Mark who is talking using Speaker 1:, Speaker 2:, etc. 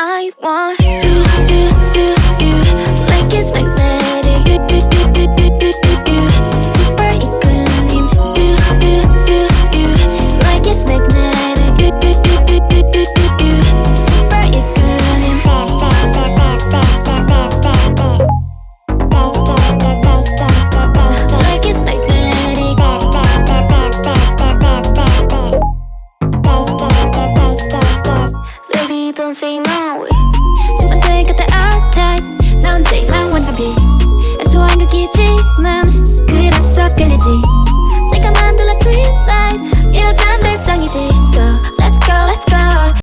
Speaker 1: I want you like it's magnetic. You super 이끌림. You like it's magnetic. You super 이끌림. Like it's magnetic. Baby, don't say no. 친구들 같아 R-Type. 넌 제일만 완전 B. 애소한 극이지만